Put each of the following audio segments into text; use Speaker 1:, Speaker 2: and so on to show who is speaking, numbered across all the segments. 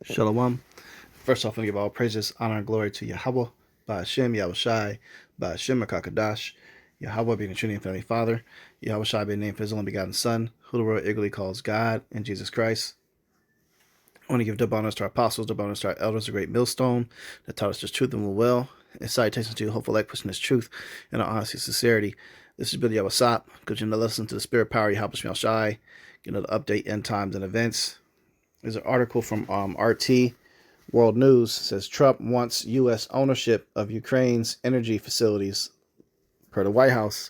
Speaker 1: Shalom. First off, I give all praises, honor, and glory to Yahweh, by Hashem, Yahweh Shai, by Hashem, Makakadash, Yahweh being the Trinity and Heavenly Father, Yahweh Shai being named for his only begotten Son, who the world eagerly calls God, and Jesus Christ. I want to give double honors to our apostles, double honors to our elders, the great millstone that taught us this truth and will well, and salutations to you, hopeful like pushing this truth in our honesty and sincerity. This is Billy Yawasap, continuing to listen to the spirit power, Yahweh Shai Shai, the update end times and events. There's an article from RT World News. Says Trump wants U.S. ownership of Ukraine's energy facilities, per the White House.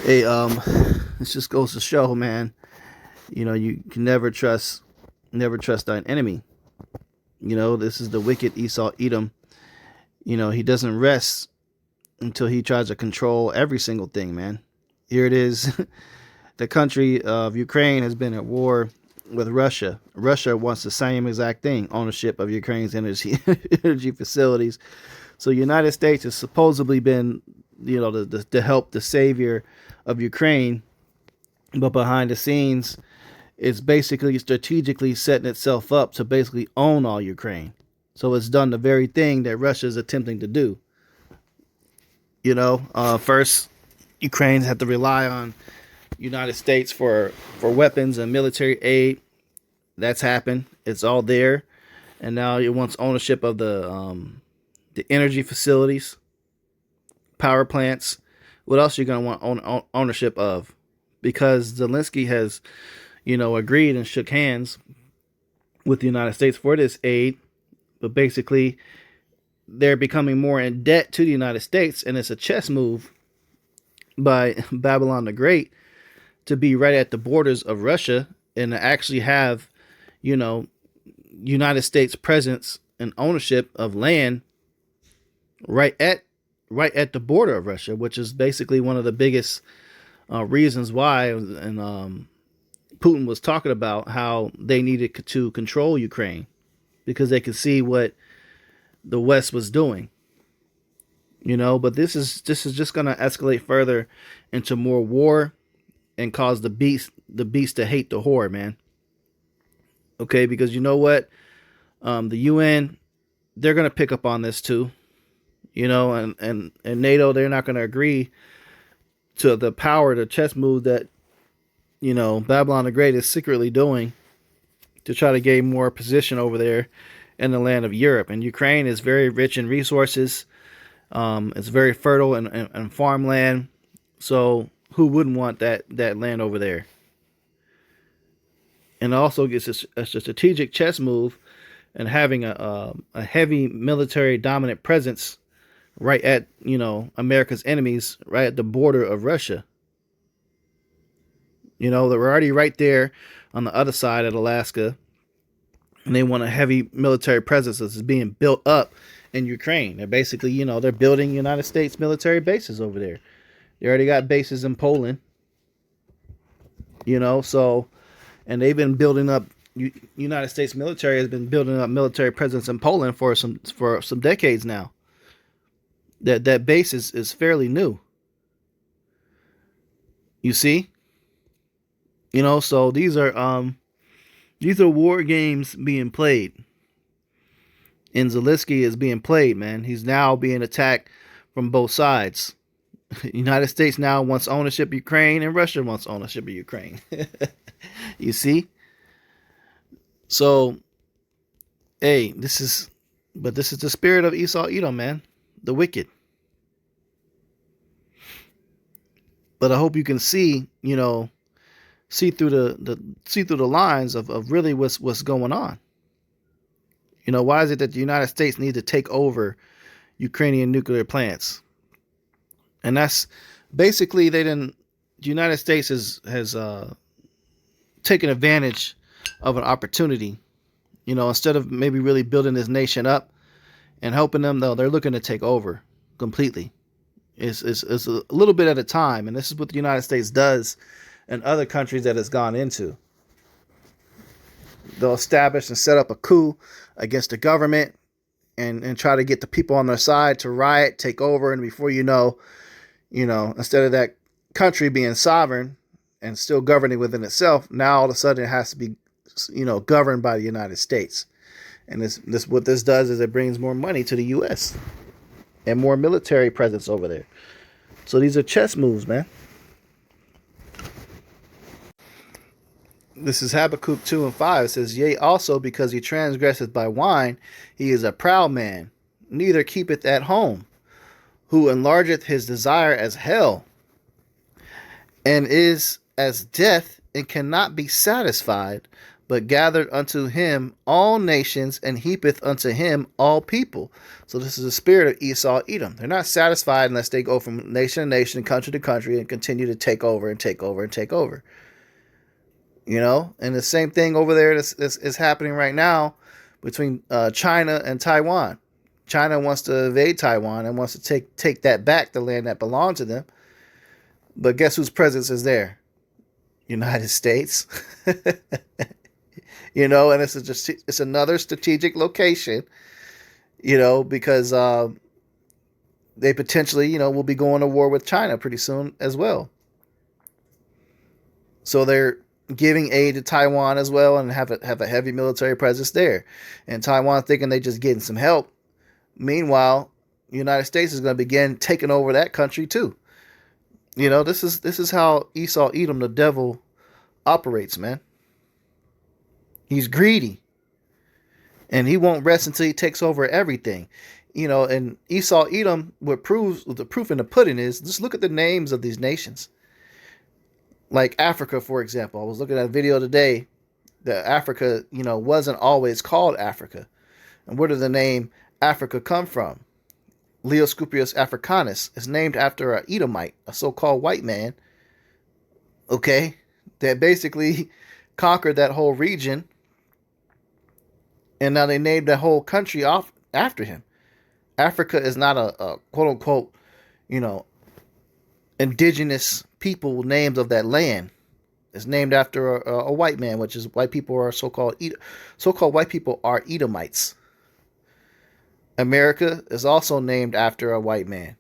Speaker 1: Hey, this just goes to show, man. You can never trust thine enemy. This is the wicked Esau Edom. He doesn't rest until he tries to control every single thing, man. Here it is. The country of Ukraine has been at war with Russia. Russia wants the same exact thing, ownership of Ukraine's energy facilities. So the United States has supposedly been, the help, the savior of Ukraine, but behind the scenes, it's basically strategically setting itself up to basically own all Ukraine. So it's done the very thing that Russia is attempting to do. First, Ukrainians have to rely on United States for weapons and military aid. That's happened. It's all there, and now it wants ownership of the energy facilities, power plants. What else are you gonna want ownership of? Because Zelensky has, agreed and shook hands with the United States for this aid, but basically they're becoming more in debt to the United States, and it's a chess move by Babylon the Great to be right at the borders of Russia and to actually have, United States presence and ownership of land right at the border of Russia, which is basically one of the biggest reasons why, and Putin was talking about how they needed to control Ukraine because they could see what the West was doing. But this is just going to escalate further into more war and cause the beast to hate the whore, man. Okay, because you know what? The UN, they're going to pick up on this too. And NATO, they're not going to agree to the chess move that, Babylon the Great is secretly doing to try to gain more position over there in the land of Europe. And Ukraine is very rich in resources. It's very fertile and farmland. So who wouldn't want that land over there? And also gets a strategic chess move and having a heavy military dominant presence right at, America's enemies, right at the border of Russia. That we're already right there on the other side of Alaska, and they want a heavy military presence that's being built up in Ukraine. They're basically, they're building United States military bases over there. They already got bases in Poland, so, and they've been building up, United States military has been building up military presence in Poland for some decades now. That base is fairly new. You see? So these are war games being played. And Zelensky is being played, man. He's now being attacked from both sides. United States now wants ownership of Ukraine, and Russia wants ownership of Ukraine. You see? So, hey, this is the spirit of Esau Edom, man. The wicked. But I hope you can see, see through the lines of really what's going on. Why is it that the United States needs to take over Ukrainian nuclear plants? And that's basically the United States has taken advantage of an opportunity. Instead of maybe really building this nation up and helping them, though, they're looking to take over completely. It's a little bit at a time, and this is what the United States does and other countries that it's gone into. They'll establish and set up a coup against the government and try to get the people on their side to riot, take over, and before instead of that country being sovereign and still governing within itself, now all of a sudden it has to be governed by the United States. And this what this does is it brings more money to the U.S. and more military presence over there. So these are chess moves, man. This is Habakkuk 2 and 5. It says, Yea, also because he transgresseth by wine, he is a proud man, neither keepeth at home, who enlargeth his desire as hell, and is as death, and cannot be satisfied, but gathered unto him all nations, and heapeth unto him all people. So this is the spirit of Esau, Edom. They're not satisfied unless they go from nation to nation, country to country, and continue to take over and take over and take over. And the same thing over there is happening right now between China and Taiwan. China wants to invade Taiwan and wants to take that back, the land that belonged to them. But guess whose presence is there? United States. And it's another strategic location, because they potentially, will be going to war with China pretty soon as well. So they're giving aid to Taiwan as well and have a heavy military presence there. And Taiwan thinking they just getting some help. Meanwhile, the United States is going to begin taking over that country too. This is how Esau, Edom, the devil, operates, man. He's greedy. And he won't rest until he takes over everything. And Esau, Edom, what the proof in the pudding is, just look at the names of these nations. Like Africa, for example. I was looking at a video today that Africa, wasn't always called Africa. And where did the name Africa come from? Leoscupius africanus is named after an Edomite, a so-called white man, that basically conquered that whole region. And now they named that whole country off after him. Africa is not a quote-unquote, indigenous people names of that land. It's named after a white man, which is white people are so-called white people are Edomites. America is also named after a white man.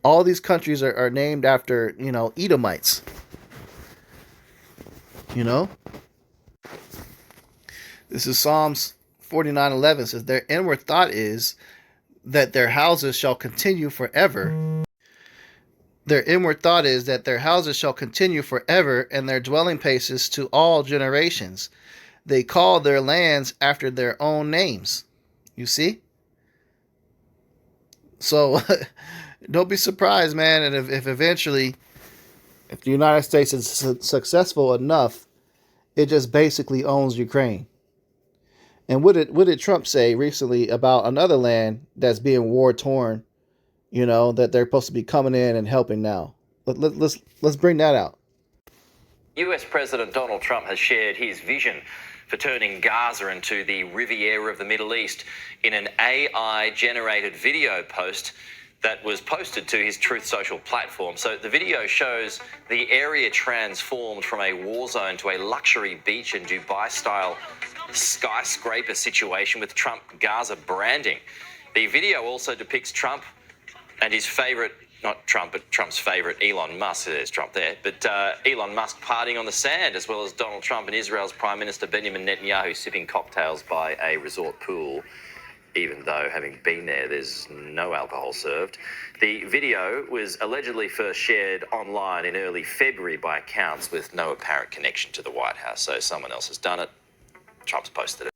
Speaker 1: All these countries are named after, Edomites. This is Psalms 49:11 says, Their inward thought is that their houses shall continue forever. Their inward thought is that their houses shall continue forever, and their dwelling places to all generations. They call their lands after their own names. You see? So, don't be surprised, man. And if eventually, if the United States is successful enough, it just basically owns Ukraine. And what did Trump say recently about another land that's being war-torn, that they're supposed to be coming in and helping now? Let's bring that out.
Speaker 2: US President Donald Trump has shared his vision for turning Gaza into the Riviera of the Middle East in an AI-generated video post that was posted to his Truth Social platform. So the video shows the area transformed from a war zone to a luxury beach and Dubai-style skyscraper situation with Trump Gaza branding. The video also depicts Trump and his favourite, not Trump, but Trump's favourite, Elon Musk. There's Trump there. But Elon Musk partying on the sand, as well as Donald Trump and Israel's Prime Minister Benjamin Netanyahu sipping cocktails by a resort pool, even though, having been there, there's no alcohol served. The video was allegedly first shared online in early February by accounts with no apparent connection to the White House. So someone else has done it. Trump's posted it.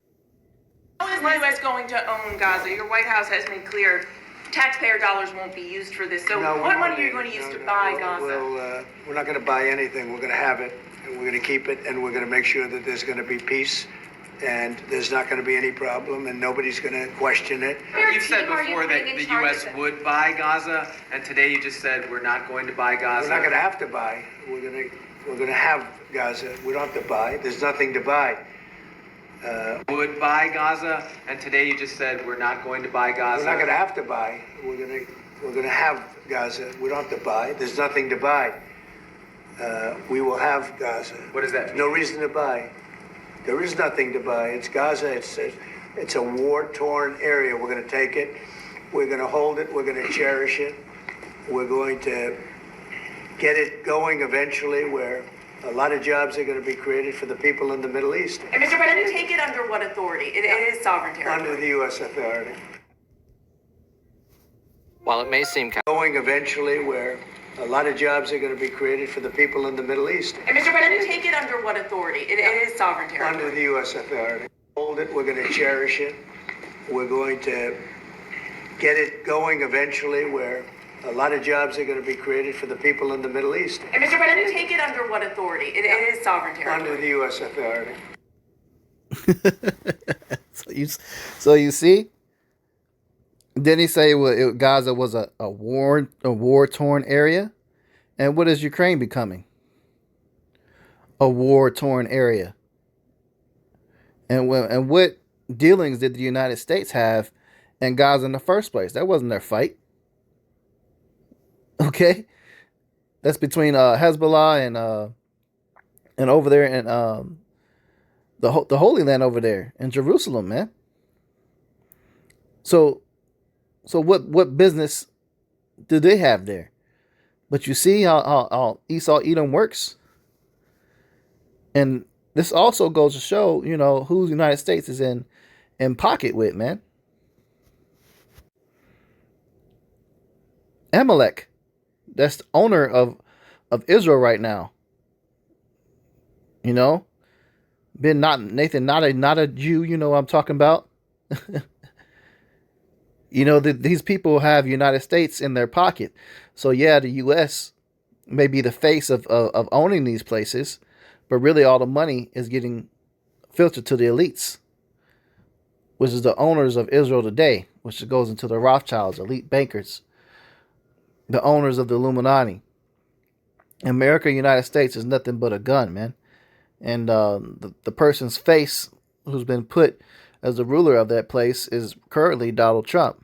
Speaker 3: How is the U.S. going to own Gaza? Your White House has made clear taxpayer dollars won't be used for this. So what money are you going to use to buy Gaza?
Speaker 4: We're not going to buy anything. We're going to have it, and we're going to keep it, and we're going to make sure that there's going to be peace, and there's not going to be any problem, and nobody's going to question it.
Speaker 5: You've said before that the U.S. would buy Gaza, and today you just said we're not going to buy Gaza.
Speaker 4: We're not going to have to buy. We're going to have Gaza. We don't have to buy. There's nothing to buy.
Speaker 5: Would buy Gaza, and today you just said we're not going to buy Gaza.
Speaker 4: We're not going to have to buy. We're going to have Gaza. We don't have to buy. There's nothing to buy. We will have Gaza.
Speaker 5: What does that mean?
Speaker 4: No reason to buy. There is nothing to buy. It's Gaza. It's a war-torn area. We're going to take it. We're going to hold it. We're going to cherish it. We're going to get it going eventually where a lot of jobs are going to be created for the people in the Middle East.
Speaker 3: And Mr. President, take it under what authority? It is sovereign territory.
Speaker 4: Under the U.S. authority.
Speaker 2: While it may seem
Speaker 4: Going eventually where a lot of jobs are going to be created for the people in the Middle East.
Speaker 3: And Mr. President, take it under what authority? It is sovereign territory.
Speaker 4: Under the U.S. authority. Hold it. We're going to cherish it. We're going to get it going eventually where a lot of jobs are going to be created for the people in the Middle East.
Speaker 3: And Mr. President, take it under what authority? It is sovereign territory.
Speaker 4: Under the U.S. authority.
Speaker 1: So you see, didn't he say Gaza was a war-torn area? And what is Ukraine becoming? A war-torn area. And what dealings did the United States have in Gaza in the first place? That wasn't their fight. Okay, that's between Hezbollah and over there in the Holy Land over there in Jerusalem, man. So what business do they have there? But you see how Esau Edom works, and this also goes to show, you know, who the United States is in pocket with, man. Amalek. That's the owner of Israel right now. You know, Nathan, not a Jew. You know what I'm talking about. You know, these people have United States in their pocket. So yeah, the U.S. may be the face of owning these places, but really all the money is getting filtered to the elites, which is the owners of Israel today, which goes into the Rothschilds, elite bankers, the owners of the Illuminati. America, United States is nothing but a gun, man. And the person's face who's been put as the ruler of that place is currently Donald Trump,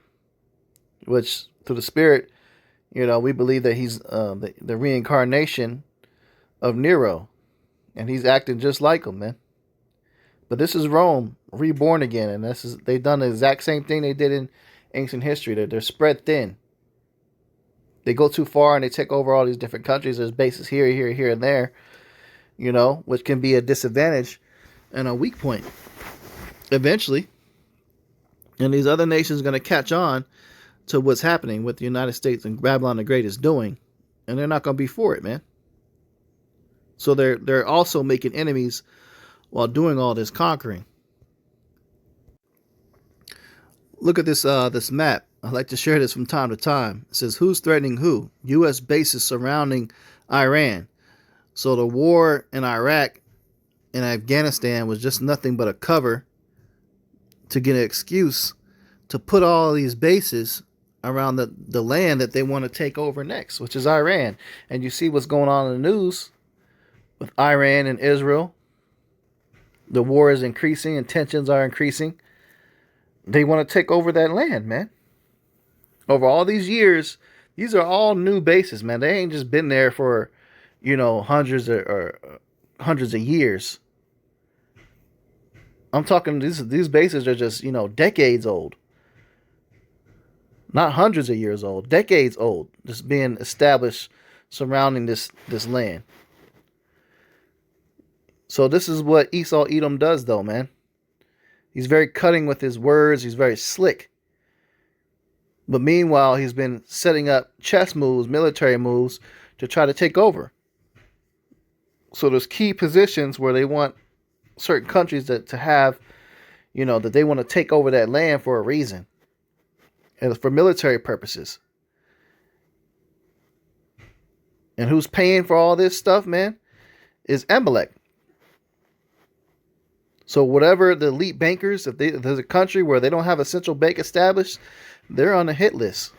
Speaker 1: which through the spirit, you know, we believe that he's the reincarnation of Nero, and he's acting just like him, man. But this is Rome reborn again, and they've done the exact same thing they did in ancient history. They're spread thin. They go too far and they take over all these different countries. There's bases here, and there, you know, which can be a disadvantage and a weak point eventually. And these other nations are going to catch on to what's happening with the United States and Babylon the Great is doing, and they're not going to be for it, man. So they're also making enemies while doing all this conquering. Look at this map. I like to share this from time to time. It says, who's threatening who? U.S. bases surrounding Iran. So the war in Iraq and Afghanistan was just nothing but a cover to get an excuse to put all these bases around the land that they want to take over next, which is Iran. And you see what's going on in the news with Iran and Israel. The war is increasing and tensions are increasing. They want to take over that land, man. Over all these years, these are all new bases, man. They ain't just been there for, you know, hundreds of years. I'm talking these bases are just, you know, decades old. Not hundreds of years old, decades old, just being established surrounding this land. So this is what Esau Edom does, though, man. He's very cutting with his words. He's very slick. But meanwhile, he's been setting up chess moves, military moves, to try to take over. So there's key positions where they want certain countries to have, you know, that they want to take over that land for a reason. And for military purposes. And who's paying for all this stuff, man, is Amalek. So whatever the elite bankers, if there's a country where they don't have a central bank established, they're on the hit list.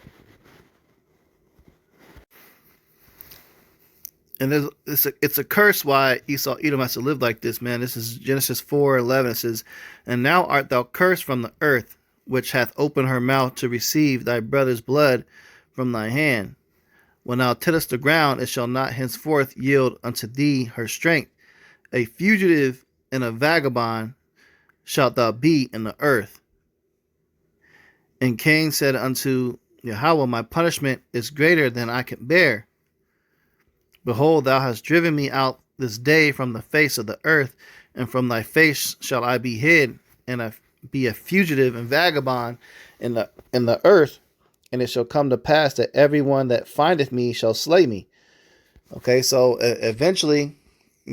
Speaker 1: And it's a curse why Esau Edom has to live like this, man. This is Genesis 4:11. It says, and now art thou cursed from the earth, which hath opened her mouth to receive thy brother's blood from thy hand. When thou tillest the ground, it shall not henceforth yield unto thee her strength. A fugitive and a vagabond shalt thou be in the earth. And Cain said unto Yahweh, my punishment is greater than I can bear. Behold, thou hast driven me out this day from the face of the earth, and from thy face shall I be hid, and I be a fugitive and vagabond in the earth. And it shall come to pass that everyone that findeth me shall slay me. Okay, so eventually,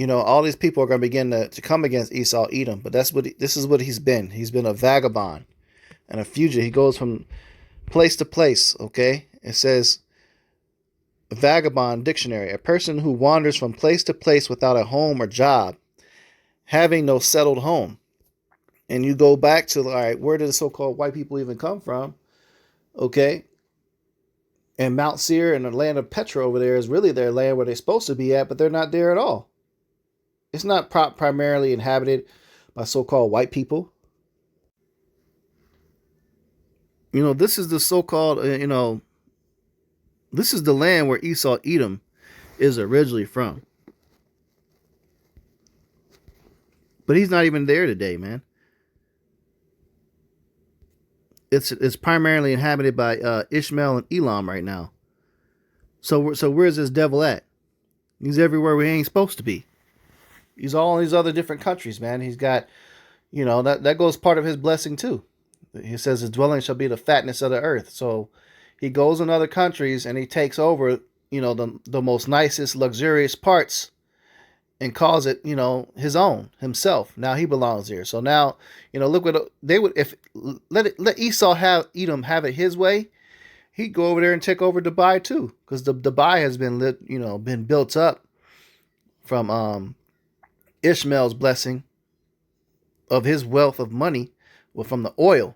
Speaker 1: all these people are going to begin to come against Esau, Edom. But this is what he's been. He's been a vagabond and a fugitive. He goes from place to place. Okay, it says, vagabond dictionary, a person who wanders from place to place without a home or job, having no settled home. And you go back to, all right, where did the so-called white people even come from? Okay. And Mount Seir and the land of Petra over there is really their land where they're supposed to be at, but they're not there at all. It's not primarily inhabited by so-called white people. This is the so-called, this is the land where Esau, Edom is originally from. But he's not even there today, man. It's primarily inhabited by Ishmael and Elam right now. So where's this devil at? He's everywhere we ain't supposed to be. He's all in these other different countries, man. He's got, that goes part of his blessing too. He says his dwelling shall be the fatness of the earth. So he goes in other countries and he takes over, the most nicest, luxurious parts and calls it, his own, himself. Now he belongs here. So now, look what they would, if let Esau Edom have it his way, he'd go over there and take over Dubai too. Because the Dubai has been been built up from Ishmael's blessing of his wealth of money, from the oil.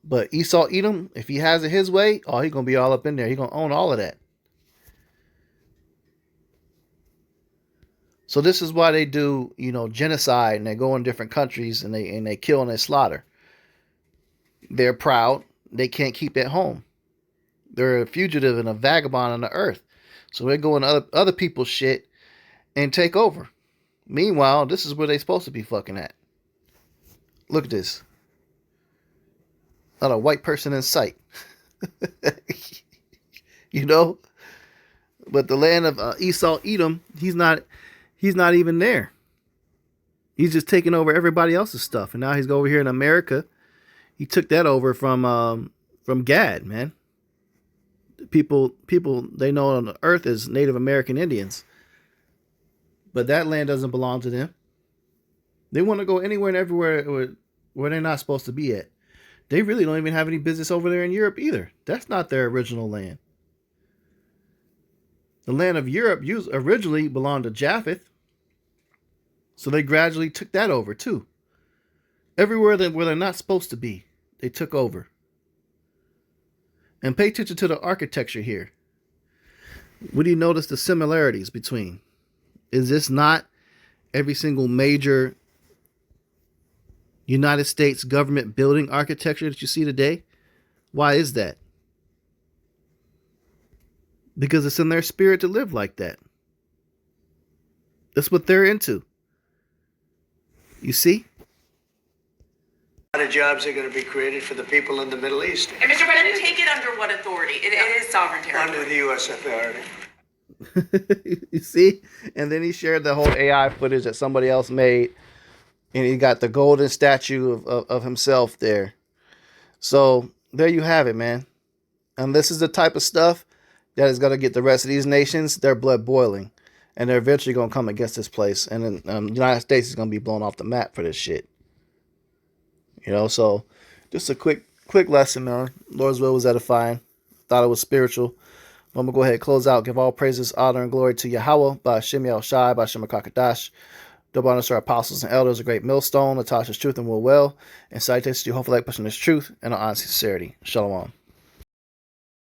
Speaker 1: But Esau Edom, if he has it his way, he's gonna be all up in there. He's gonna own all of that. So this is why they do, genocide, and they go in different countries and they kill and they slaughter. They're proud. They can't keep it home. They're a fugitive and a vagabond on the earth. So they go in other people's shit and take over. Meanwhile, this is where they're supposed to be fucking at. Look at this. Not a white person in sight. But the land of Esau, Edom, he's not even there. He's just taking over everybody else's stuff. And now he's over here in America. He took that over from Gad, man. People they know on the earth as Native American Indians. But that land doesn't belong to them. They want to go anywhere and everywhere where they're not supposed to be at. They really don't even have any business over there in Europe either. That's not their original land. The land of Europe originally belonged to Japheth. So they gradually took that over too. Everywhere where they're not supposed to be, they took over. And pay attention to the architecture here. What do you notice the similarities between? Is this not every single major United States government building architecture that you see today? Why is that? Because it's in their spirit to live like that. That's what they're into. You see?
Speaker 4: A lot of jobs are going to be created for the people in the Middle East.
Speaker 3: And Mr. President, take it under what authority? It is sovereign territory.
Speaker 4: Under the U.S. authority.
Speaker 1: You see? And then he shared the whole AI footage that somebody else made. And he got the golden statue of himself there. So there you have it, man. And this is the type of stuff that is going to get the rest of these nations, their blood boiling. And they're eventually going to come against this place. And then the United States is going to be blown off the map for this shit. So just a quick lesson, man. Lord's will was edifying. Thought it was spiritual. I'm going to go ahead and close out. Give all praises, honor, and glory to Yahweh, by Hashem Yahushai, by Hashem HaKakadash. Double honors to our apostles and elders, a great millstone, Natasha's truth and will well. And salutations to you, hopefully like pushing this truth and honest sincerity. Shalom.